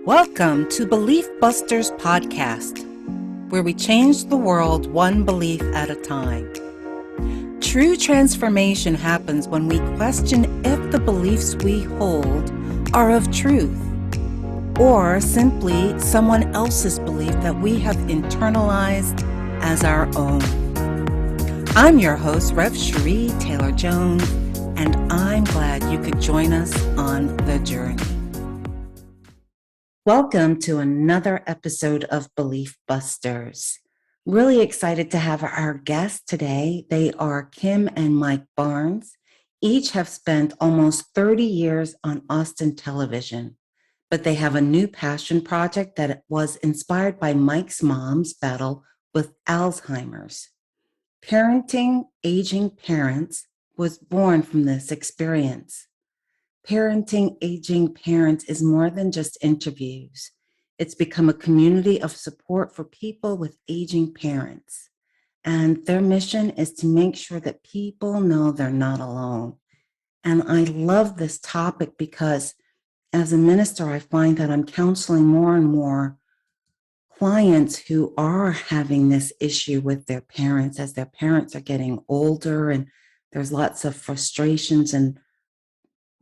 Welcome to Belief Busters Podcast, where we change the world one belief at a time. True transformation happens when we question if the beliefs we hold are of truth, or simply someone else's belief that we have internalized as our own. I'm your host, Rev. Cherie Taylor-Jones, and I'm glad you could join us on the journey. Welcome to another episode of Belief Busters. Really excited to have our guests today. They are Kim and Mike Barnes. Each have spent almost 30 years on Austin television, but they have a new passion project that was inspired by Mike's mom's battle with Alzheimer's. Parenting aging parents was born from this experience. Parenting aging parents is more than just interviews. It's become a community of support for people with aging parents. And their mission is to make sure that people know they're not alone. And I love this topic because as a minister, I find that I'm counseling more and more clients who are having this issue with their parents as their parents are getting older, and there's lots of frustrations and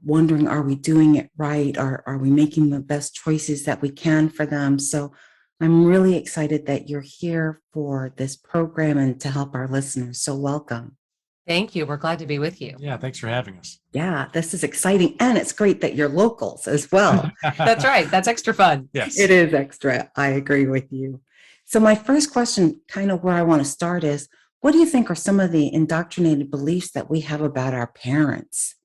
wondering, are we doing it right? Are we making the best choices that we can for them? So I'm really excited that you're here for this program and to help our listeners. So welcome. Thank you. We're glad to be with you. Yeah, thanks for having us. Yeah, this is exciting. And it's great that you're locals as well. That's right. That's extra fun. Yes. It is extra. I agree with you. So my first question, kind of where I want to start is, what do you think are some of the indoctrinated beliefs that we have about our parents?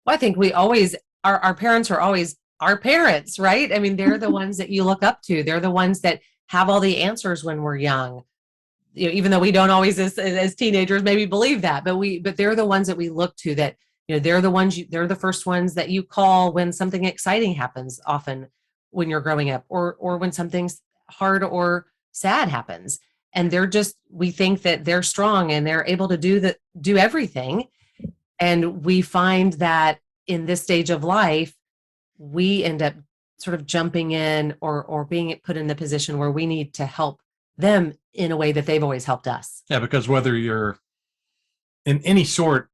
Well, I think we always, our parents are always our parents, right? I mean, they're the ones that you look up to. They're the ones that have all the answers when we're young. You know, even though we don't always as teenagers maybe believe that, but they're the ones that we look to, that, you know, they're the ones, they're the first ones that you call when something exciting happens, often when you're growing up, or when something's hard or sad happens. And they're just, we think that they're strong and they're able to do everything. And we find that in this stage of life, we end up sort of jumping in or being put in the position where we need to help them in a way that they've always helped us. Yeah, because whether you're in any sort,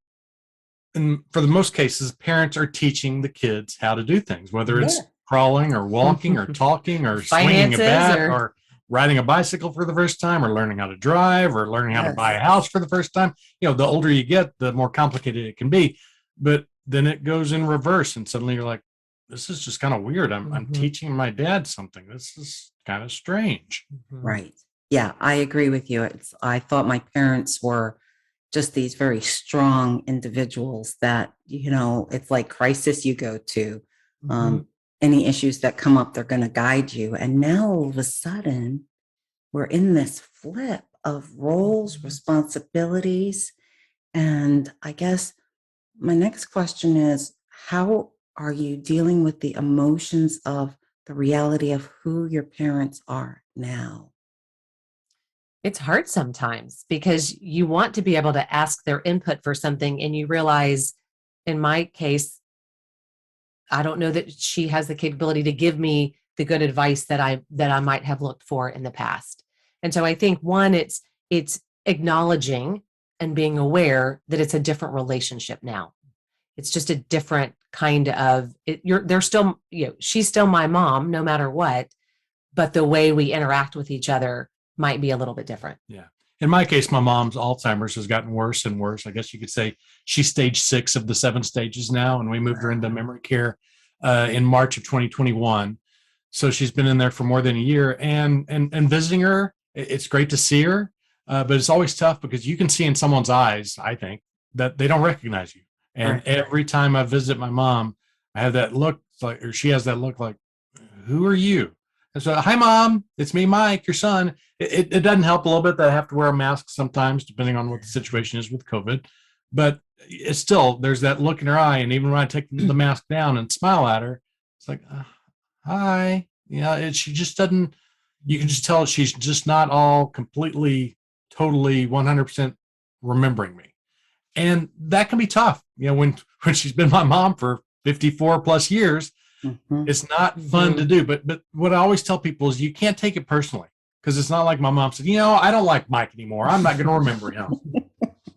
and for the most cases, parents are teaching the kids how to do things, whether it's crawling or walking or talking or swinging a bat or riding a bicycle for the first time, or learning how to drive, or learning how to buy a house for the first time. You know, the older you get, the more complicated it can be. But then it goes in reverse, and suddenly you're like, this is just kind of weird. I'm teaching my dad something. This is kind of strange. Right. Yeah, I agree with you. I thought my parents were just these very strong individuals that, you know, it's like crisis you go to. Any issues that come up, they're going to guide you. And now all of a sudden, we're in this flip of roles, responsibilities. And I guess my next question is, how are you dealing with the emotions of the reality of who your parents are now? It's hard sometimes because you want to be able to ask their input for something, and you realize, in my case, I don't know that she has the capability to give me the good advice that I might have looked for in the past. And so I think, one, it's acknowledging and being aware that it's a different relationship now. It's just a different kind of, they're still, you know, she's still my mom no matter what, but the way we interact with each other might be a little bit different. Yeah. In my case, my mom's Alzheimer's has gotten worse and worse. I guess you could say she's stage 6 of the 7 stages now, and we moved her into memory care in March of 2021. So she's been in there for more than a year, and visiting her, it's great to see her, but it's always tough because you can see in someone's eyes, I think, that they don't recognize you. And every time I visit my mom, I have that look, like, or she has that look like, who are you? And so, hi, Mom, it's me, Mike, your son. It doesn't help a little bit that I have to wear a mask sometimes, depending on what the situation is with COVID. But it's still, there's that look in her eye. And even when I take the mask down and smile at her, it's like, hi. Yeah, she just doesn't, you can just tell she's just not all completely, totally, 100% remembering me. And that can be tough. You know, when she's been my mom for 54 plus years, Mhm. It's not fun to do. But what I always tell people is you can't take it personally, because it's not like my mom said, I don't like Mike anymore. I'm not going to remember him.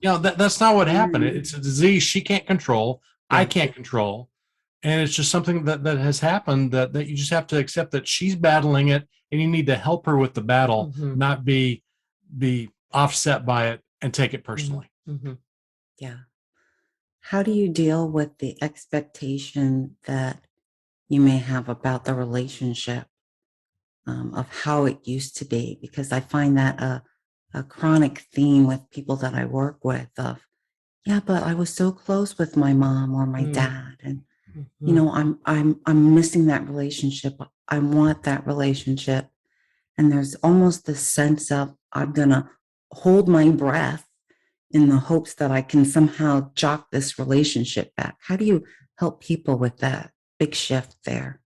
That's not what happened. It's a disease she can't control. I Yeah. can't control. And it's just something that has happened that you just have to accept that she's battling it, and you need to help her with the battle, not be offset by it and take it personally. Yeah. How do you deal with the expectation that you may have about the relationship, of how it used to be? Because I find that a chronic theme with people that I work with of, yeah, but I was so close with my mom or my dad, and I'm missing that relationship. I want that relationship. And there's almost this sense of I'm gonna hold my breath in the hopes that I can somehow jock this relationship back. How do you help people with that big shift there?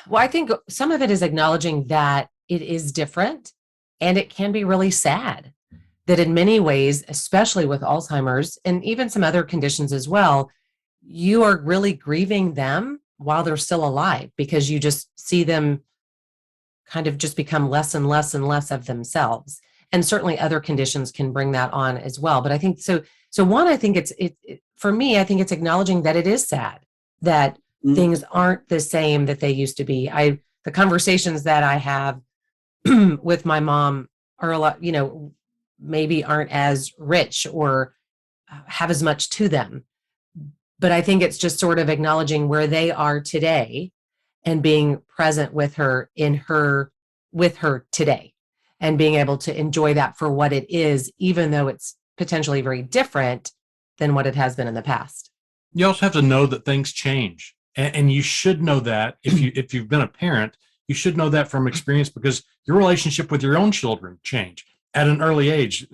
Well, I think some of it is acknowledging that it is different, and it can be really sad that in many ways, especially with Alzheimer's and even some other conditions as well, you are really grieving them while they're still alive, because you just see them kind of just become less and less and less of themselves. And certainly other conditions can bring that on as well. But I think so. So one, I think for me, I think it's acknowledging that it is sad that things aren't the same that they used to be. The conversations that I have with my mom are a lot, maybe aren't as rich or have as much to them. But I think it's just sort of acknowledging where they are today and being present with her with her today, and being able to enjoy that for what it is, even though it's potentially very different than what it has been in the past. You also have to know that things change, and you should know that if you've been a parent, you should know that from experience, because your relationship with your own children change at an early age.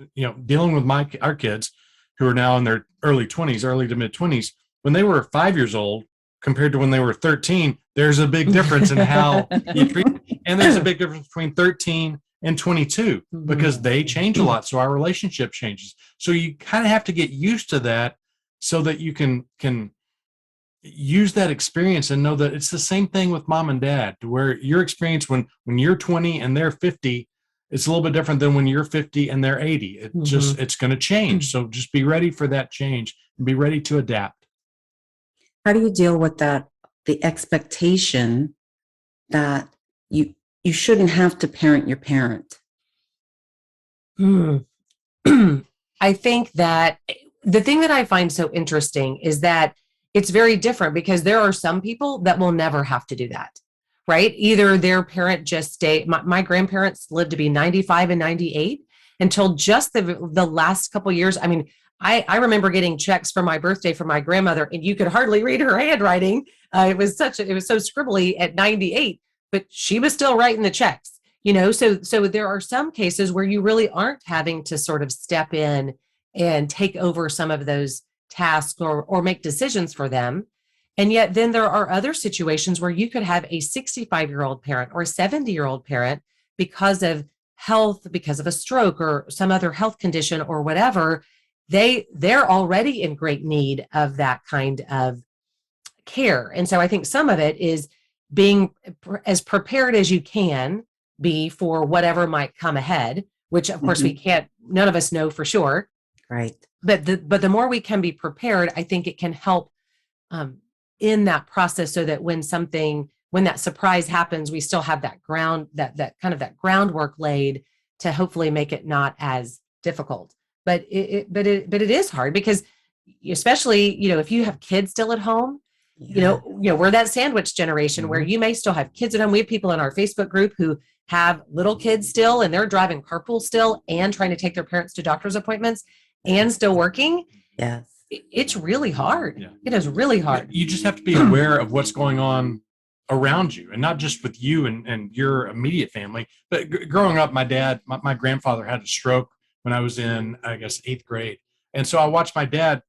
Dealing with our kids who are now in their early to mid 20s, when they were 5 years old compared to when they were 13, there's a big difference in how you treat them. And there's a big difference between 13 and 22, because they change a lot. So our relationship changes. So you kind of have to get used to that, so that you can use that experience and know that it's the same thing with mom and dad, to where your experience when you're 20 and they're 50, it's a little bit different than when you're 50 and they're 80. It's going to change. So just be ready for that change and be ready to adapt. How do you deal with the expectation that you shouldn't have to parent your parent? I think that the thing that I find so interesting is that it's very different, because there are some people that will never have to do that, right? Either their parent just stay. My grandparents lived to be 95 and 98 until just the last couple of years. I mean, I remember getting checks for my birthday from my grandmother, and you could hardly read her handwriting. It was so scribbly at 98, but she was still writing the checks, so there are some cases where you really aren't having to sort of step in and take over some of those tasks or make decisions for them. And yet then there are other situations where you could have a 65-year-old parent or a 70-year-old parent, because of health, because of a stroke or some other health condition or whatever, they're already in great need of that kind of care. And so I think some of it is being as prepared as you can be for whatever might come ahead, which of course none of us know for sure. Right. But the more we can be prepared, I think it can help in that process, so that when that surprise happens, we still have that groundwork laid to hopefully make it not as difficult. But it is hard, because especially, if you have kids still at home, we're that sandwich generation where you may still have kids at home. We have people in our Facebook group who have little kids still, and they're driving carpool still and trying to take their parents to doctor's appointments and still working. Yes. It's really hard. Yeah. It is really hard. You just have to be aware of what's going on around you, and not just with you and your immediate family. But growing up, my grandfather had a stroke when I was in, I guess, 8th grade. And so I watched my dad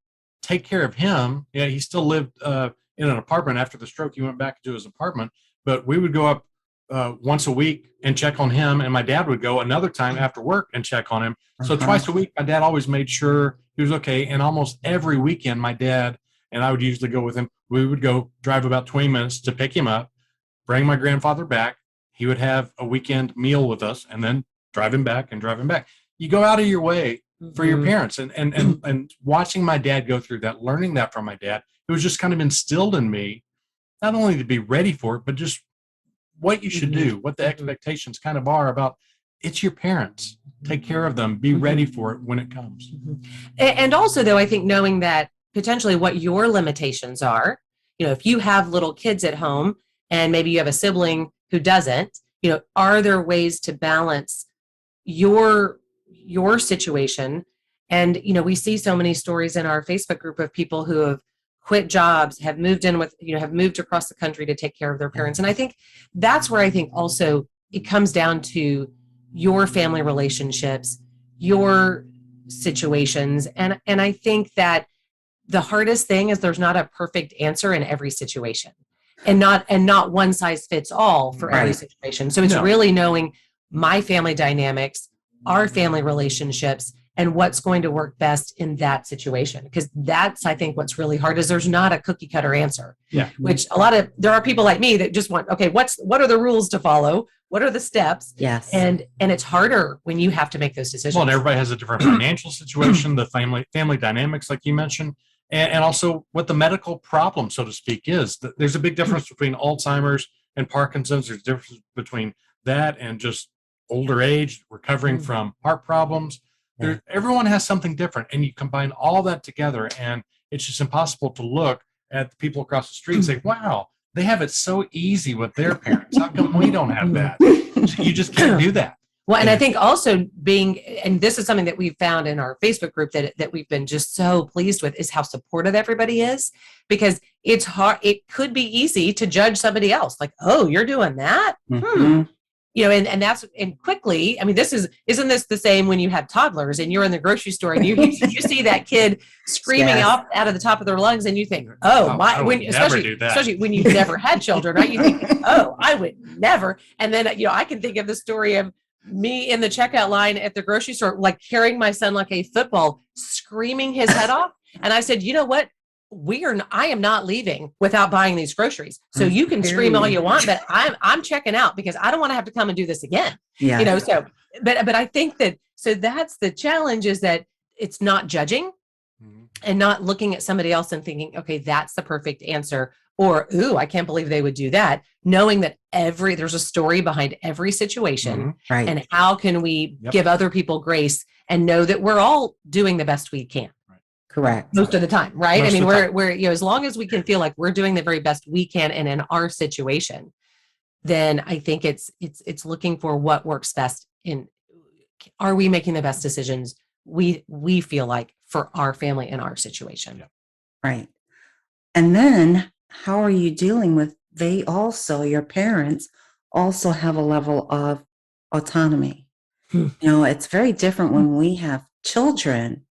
take care of him. Yeah, he still lived in an apartment after the stroke. He went back to his apartment, but we would go up once a week and check on him. And my dad would go another time after work and check on him. So twice a week, my dad always made sure he was okay. And almost every weekend, my dad and I would usually go with him. We would go drive about 20 minutes to pick him up, bring my grandfather back. He would have a weekend meal with us, and then drive him back and drive him back. You go out of your way for your parents, and watching my dad go through that, learning that from my dad, it was just kind of instilled in me, not only to be ready for it, but just what you should do, what the expectations kind of are about. It's your parents. Take care of them. Be ready for it when it comes. And also, though, I think knowing that potentially what your limitations are, if you have little kids at home and maybe you have a sibling who doesn't, are there ways to balance your situation? And, we see so many stories in our Facebook group of people who have quit jobs, have moved in with, have moved across the country to take care of their parents. And I think that's where I think also it comes down to your family relationships, your situations. And I think that the hardest thing is there's not a perfect answer in every situation, and not one size fits all for every situation. So it's really knowing my family dynamics, our family relationships, and what's going to work best in that situation. Because that's, I think, what's really hard is there's not a cookie cutter answer. Yeah. Which there are people like me that just want, okay, what are the rules to follow? What are the steps? Yes. And it's harder when you have to make those decisions. Well, and everybody has a different financial situation, the family dynamics, like you mentioned, and also what the medical problem, so to speak, is. There's a big difference between Alzheimer's and Parkinson's. There's a difference between that and just older age, recovering from heart problems. Everyone has something different, and you combine all that together, and it's just impossible to look at the people across the street and say, wow, they have it so easy with their parents. How come we don't have that? You just can't do that. Well, and I think also and this is something that we've found in our Facebook group that we've been just so pleased with, is how supportive everybody is, because it's hard. It could be easy to judge somebody else. Like, oh, you're doing that? And quickly, I mean, isn't this the same when you have toddlers and you're in the grocery store and you see that kid screaming out of the top of their lungs, and you think, especially when you've never had children, right? You think, oh, I would never. And then, I can think of the story of me in the checkout line at the grocery store, like carrying my son like a football, screaming his head off. And I said, you know what? I am not leaving without buying these groceries. So you can scream all you want, but I'm checking out because I don't want to have to come and do this again. Yeah. But I think so that's the challenge, is that it's not judging and not looking at somebody else and thinking, okay, that's the perfect answer. Or, ooh, I can't believe they would do that. Knowing that there's a story behind every situation, Right. And how can we give other people grace and know that we're all doing the best we can. Correct. Most of the time, right? Most I mean, of the we're as long as we can feel like we're doing the very best we can and in our situation, then I think it's looking for what works best are we making the best decisions we feel like for our family and our situation. Yeah. Right. And then how are you dealing with, your parents also have a level of autonomy. It's very different when we have children.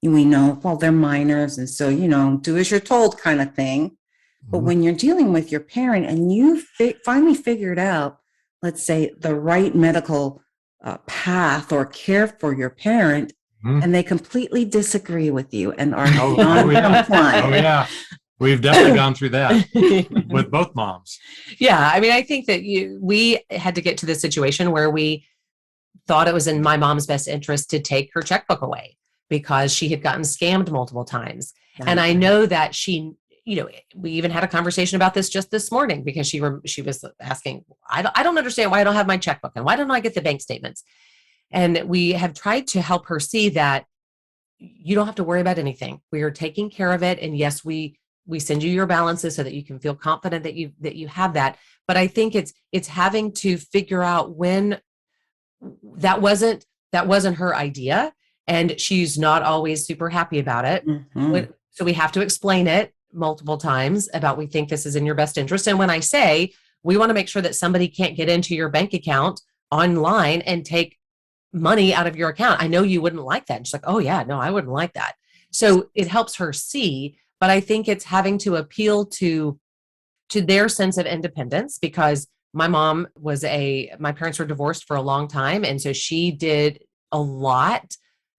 We know, well, they're minors, and so, do as you're told kind of thing. But when you're dealing with your parent and you finally figured out, let's say, the right medical path or care for your parent, and they completely disagree with you and are non-compliant. Oh, yeah. We've definitely gone through that with both moms. Yeah. I mean, I think that we had to get to this situation where we thought it was in my mom's best interest to take her checkbook away, because she had gotten scammed multiple times. Gotcha. And I know that she, we even had a conversation about this just this morning, because she was asking, I don't understand why I don't have my checkbook, and why don't I get the bank statements? And we have tried to help her see that you don't have to worry about anything. We are taking care of it. And yes, we send you your balances so that you can feel confident that you have that. But I think it's having to figure out when that wasn't her idea. And she's not always super happy about it. So we have to explain it multiple times about, we think this is in your best interest. And when I say, we want to make sure that somebody can't get into your bank account online and take money out of your account. I know you wouldn't like that. And she's like, oh yeah, no, I wouldn't like that. So it helps her see, but I think it's having to appeal to their sense of independence, because my parents were divorced for a long time. And so she did a lot.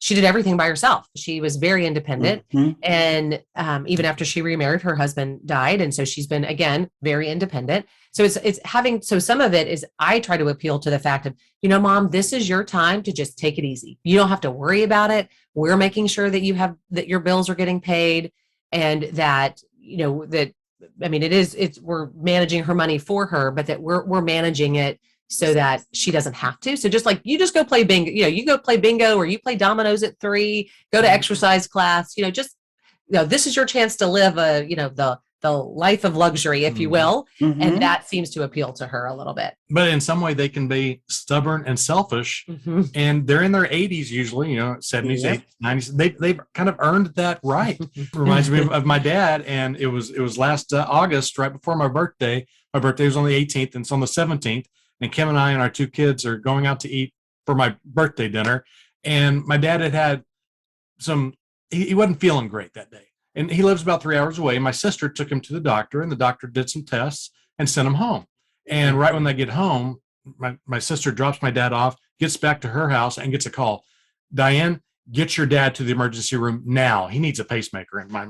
she did everything by herself. She was very independent. Mhm. And even after she remarried, her husband died. And so she's been, again, very independent. So it's having, so some of it is I try to appeal to the fact of, Mom, this is your time to just take it easy. You don't have to worry about it. We're making sure that that your bills are getting paid, and that, we're managing her money for her, but that we're managing it so that she doesn't have to. So just like you just go play bingo, you go play bingo, or you play dominoes at 3, go to exercise class, this is your chance to live the life of luxury, if you will. Mhm. And that seems to appeal to her a little bit. But in some way, they can be stubborn and selfish, and they're in their 80s usually, 70s, Yep. 80s, 90s. They've kind of earned that right. Reminds me of my dad, and it was last August, right before my birthday. My birthday was on the 18th, and it's on the 17th. And Kim and I and our 2 kids are going out to eat for my birthday dinner. And my dad had he wasn't feeling great that day. And he lives about 3 hours away. My sister took him to the doctor, and the doctor did some tests and sent him home. And right when they get home, my sister drops my dad off, gets back to her house, and gets a call. Diane, get your dad to the emergency room now. He needs a pacemaker. And my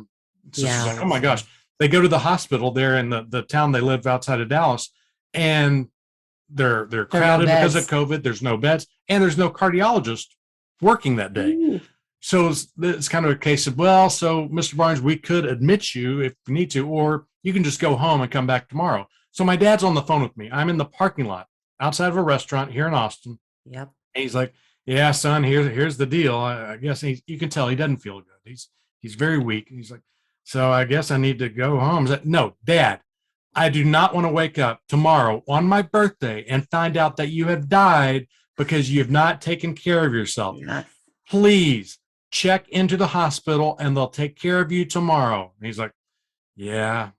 sister's like, oh my gosh. They go to the hospital there in the town they live outside of Dallas, and they're crowded because of COVID. There's no beds, and there's no cardiologist working that day. Ooh. So it's kind of a case of, well, so Mr. Barnes, we could admit you if we need to, or you can just go home and come back tomorrow. So my dad's on the phone with me. I'm in the parking lot outside of a restaurant here in Austin. Yep. And he's like, yeah, son, here's the deal. I guess you can tell he doesn't feel good. He's very weak. And he's like, so I guess I need to go home. Like, no, Dad, I do not want to wake up tomorrow on my birthday and find out that you have died because you have not taken care of yourself. Yes. Please check into the hospital and they'll take care of you tomorrow. And he's like, yeah,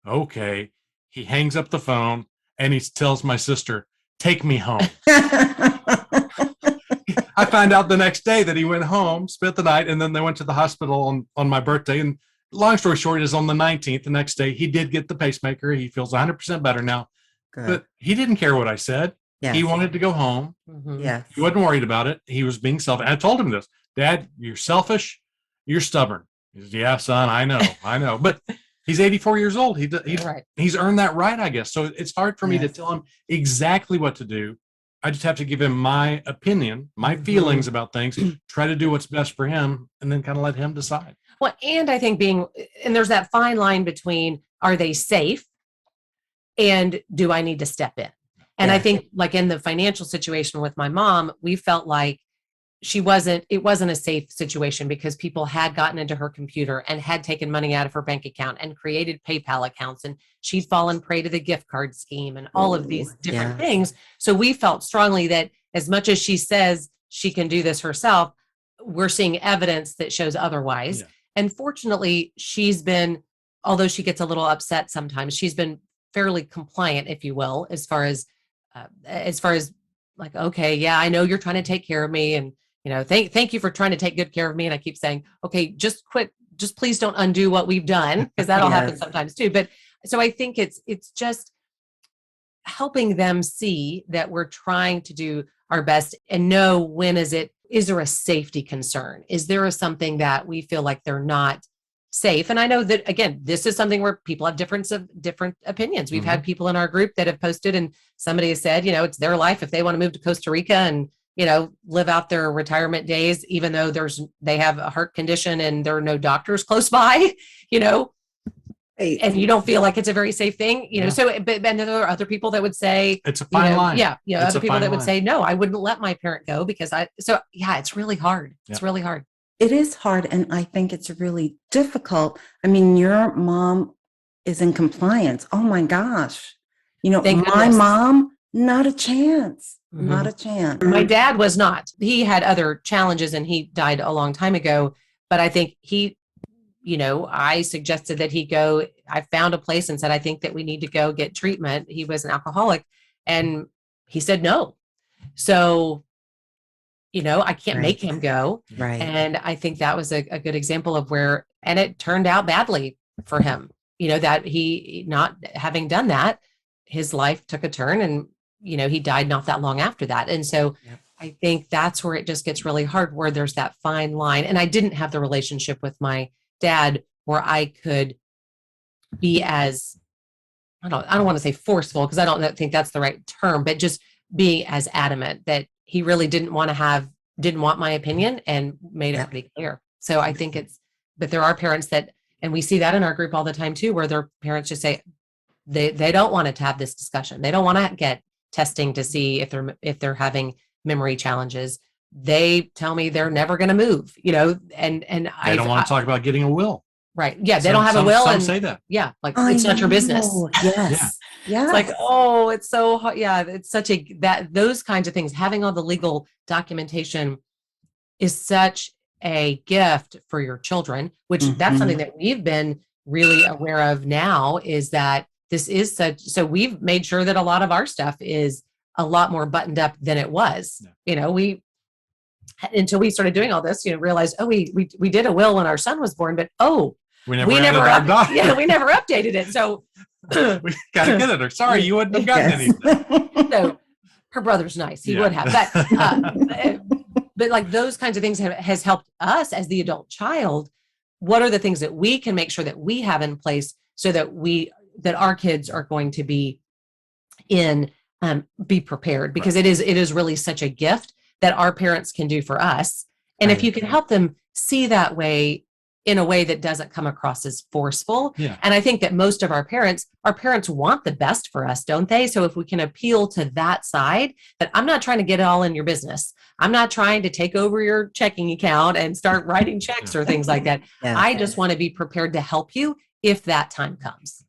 okay. He hangs up the phone and he tells my sister, take me home. I find out the next day that he went home, spent the night, and then they went to the hospital on my birthday. And long story short is on the 19th, the next day, he did get the pacemaker. He feels 100% better now. Good. But he didn't care what I said. Yes. He wanted to go home. Yes. He wasn't worried about it. He was being selfish. I told him this, Dad, you're selfish. You're stubborn. He says, yeah, son, I know. But he's 84 years old. He's earned that right, I guess. So it's hard for me to tell him exactly what to do. I just have to give him my opinion, my feelings about things, try to do what's best for him, and then kind of let him decide. Well, and I think there's that fine line between, are they safe and do I need to step in? And I think like in the financial situation with my mom, we felt like it wasn't a safe situation because people had gotten into her computer and had taken money out of her bank account and created PayPal accounts, and she'd fallen prey to the gift card scheme and all of these different things. So we felt strongly that as much as she says she can do this herself, we're seeing evidence that shows otherwise. Yeah. And fortunately, she's been, although she gets a little upset sometimes, she's been fairly compliant, if you will, as far as like, okay, yeah, I know you're trying to take care of me, and thank you for trying to take good care of me. And I keep saying, okay, just quit, just please don't undo what we've done, because that'll happen sometimes too. But so I think it's just helping them see that we're trying to do our best and know when is there a safety concern? Is there something that we feel like they're not safe? And I know that, again, this is something where people have different opinions. We've had people in our group that have posted, and somebody has said, it's their life if they want to move to Costa Rica and, live out their retirement days, even though they have a heart condition and there are no doctors close by, and you don't feel like it's a very safe thing, so, but then there are other people that would say it's a fine line. Other people that would say, no, I wouldn't let my parent go because it's really hard. It's really hard. It is hard. And I think it's really difficult. I mean, your mom is in compliance. Oh my gosh. My mom, not a chance. Not a chance. My dad was not. He had other challenges and he died a long time ago. But I think I suggested that he go. I found a place and said, I think that we need to go get treatment. He was an alcoholic. And he said no. So, I can't make him go. Right. And I think that was a good example of where, and it turned out badly for him, that he, not having done that, his life took a turn and, he died not that long after that. And so I think that's where it just gets really hard, where there's that fine line. And I didn't have the relationship with my dad where I could be as, I don't want to say forceful, because I don't think that's the right term, but just being as adamant that he really didn't want my opinion, and made it pretty clear. So I think but there are parents that, and we see that in our group all the time too, where their parents just say they don't want to have this discussion. They don't want to get testing to see if they're having memory challenges. They tell me they're never going to move, and I don't want to talk about getting a will. Right. Yeah. They don't have a will. Some and say that. Yeah. Like, it's not your business. Yes. Yeah. It's like, oh, it's so hard. Yeah. It's those kinds of things, having all the legal documentation is such a gift for your children, which that's something that we've been really aware of now, is that this is so we've made sure that a lot of our stuff is a lot more buttoned up than it was. Yeah. We, until we started doing all this, realized, we did a will when our son was born, but we never updated it. So we got to get it. Or sorry, you wouldn't have gotten anything. So her brother's nice. He would have. But like those kinds of things has helped us as the adult child. What are the things that we can make sure that we have in place so that our kids are going to be be prepared? Because it is really such a gift that our parents can do for us. And if you can help them see that way, in a way that doesn't come across as forceful. Yeah. And I think that most of our parents want the best for us, don't they? So if we can appeal to that side, that I'm not trying to get it all in your business. I'm not trying to take over your checking account and start writing checks or things like that. Yeah. I just want to be prepared to help you if that time comes.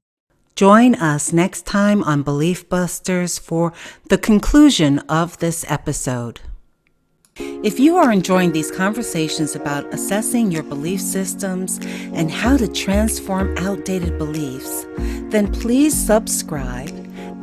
Join us next time on Belief Busters for the conclusion of this episode. If you are enjoying these conversations about assessing your belief systems and how to transform outdated beliefs, then please subscribe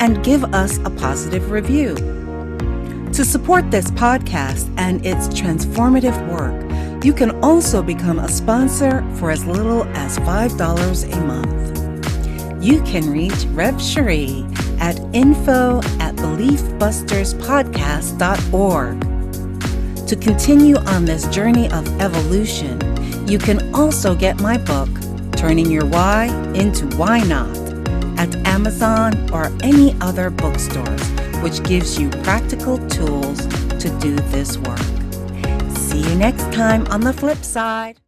and give us a positive review. To support this podcast and its transformative work, you can also become a sponsor for as little as $5 a month. You can reach Rev Cherie at info@beliefbusterspodcast.org. To continue on this journey of evolution, you can also get my book, Turning Your Why into Why Not, at Amazon or any other bookstores, which gives you practical tools to do this work. See you next time on the flip side.